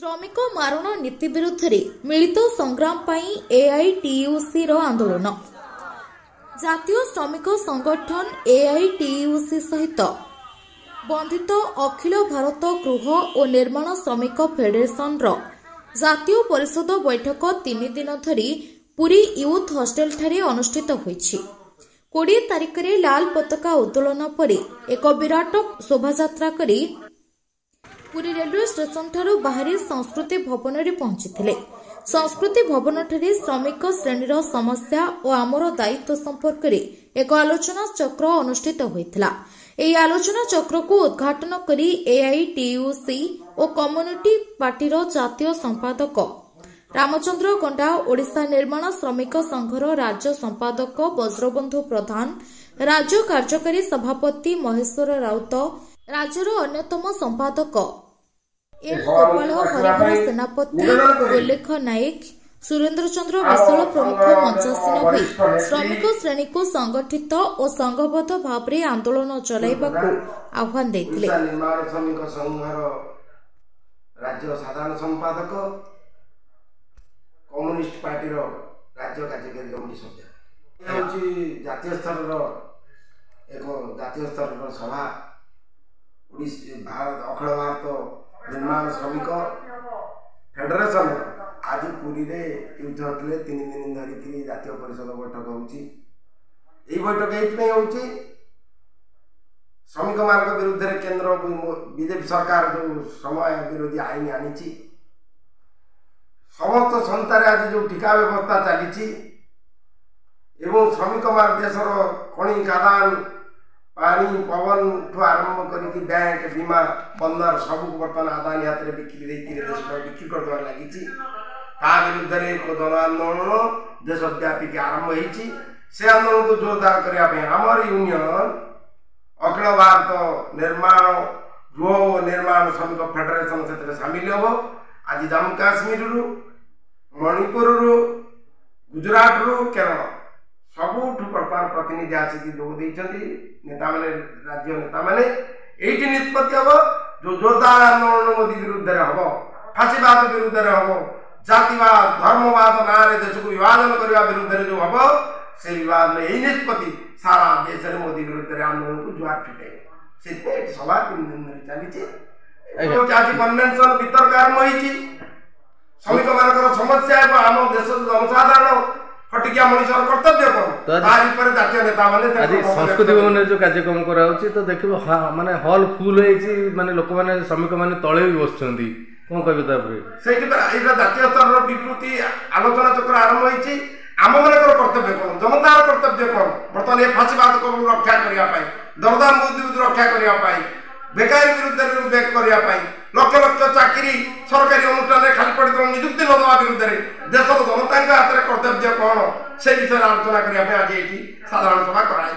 श्रमिक मारण नीति विरुद्ध मिलित संग्राम पाई एआईटीयूसी आंदोलन। जातीय श्रमिक संगठन एआईटीयूसी सहित बंधित अखिल भारत गृह और निर्माण श्रमिक फेडरेशन जातीय परिषद बैठक 3 दिन धरी पुरी यूथ हॉस्टेल ठारे अनुष्ठित होईछि। 20 तारिख रे लाल पताका उत्तोलन पर एक विराट शोभायात्रा करी पुरी रेलवे स्टेशन ठारू बाहरी संस्कृति भवन रे पहुंचीथिले। संस्कृति भवन ठारे श्रमिक श्रेणीर समस्या और आमर दायित्व संपर्क में एक आलोचना चक्र अनुष्ठित होइथिला। एही आलोचना चक्र को उद्घाटन करी एआईटीयूसी और कम्युनिटी पार्टीर जातीय संपादक रामचंद्र गंडा, ओडिशा निर्माण श्रमिक संघर राज्य संपादक वज्रबंधु प्रधान, राज्य कार्यकारी सभापति महेश्वर राउत, राज्यर अन्यतम संपादक एम गोपाल, हरिहर सेनापति, उल्लेख नायक, सुरेंद्र चंद्र विशाल प्रमुख मंचासीन होई श्रमिक श्रेणी को संगठित और संघबद्ध भाव में आंदोलन चलाइबाकू आह्वान देथिले। निर्माण श्रमिक संघर राज्य साधारण संपादक, कम्युनिस्ट पार्टी राज्य कार्यकारी कमिटी सदस्य, जातीय स्तर सभा अखिल भारत निर्माण श्रमिक फेडरेशन आज पुरी रे यूथ हॉस्टेल 3 दिन धरिकी जातीय परिषद बैठक होउची। बैठक ये श्रमिक मान विरुद्ध केंद्र बीजेपी सरकार जो समय विरोधी आईन आनी समस्त संस्थार आज जो टीका व्यवस्था चली एवं श्रमिक मान देशर खनि खादान पानी पवन ठू आरंभ करके बैंक बीमा बंदर सब बर्तमान आदानी हाथ में बिक्री बिक्री कर लगी विरुद्ध एक जन आंदोलन देशव्यापी आरंभ से आंदोलन को जोरदार करने आमर यूनियन अखिल भारत निर्माण गृह निर्माण श्रमिक फेडरेशन से सामिल हम। आज जम्मू काश्मीर मणिपुर गुजरात केरल सबुठ प्रकार प्रतिनिधि आसिक जोग नेता माने राज्य नेता माने एठी निष्पत्ति हम जो जोरदार आंदोलन मोदी विरुद्ध हम, फाशीवाद विरुद्ध हम, जातिवाद धर्मवाद ना देश को विभाजन करने विरुद्ध जो हम से विवाद में यही निष्पत्ति सारा देश में मोदी विरुद्ध आंदोलन को जुआर फिटे से सभा 3 दिन चली आज कन्वेंशन वितर्क आरंभ होई श्रमिक मान समस्या आम देश जनसाधारण फटिकिया मनुष्य कर्तव्य कौन जातीय नेता आज संस्कृति भवन जो कार्यक्रम कराऊँ तो देख माने हॉल फुल माने लोक मैंने श्रमिक मैंने तले भी बस कौन कह जातीय स्तर विकृति आलोचना चक्र आरंभ होती आम मान कर्तव्य कौन जनतार कर्तव्य कौन बर्तमान ये फाशीवाद को रक्षा करने दरदाम बुद्धि रक्षा करने बेकारी विरुद्ध करने लक्ष लक्ष चाकरी सरकारी अनुष्ठान खाली पड़े निजुक्ति न देवा विरुद्ध देश जनता हाथ में कर्तव्य कौन से विषय आलोचना करने आज ये साधारण सभा कराई।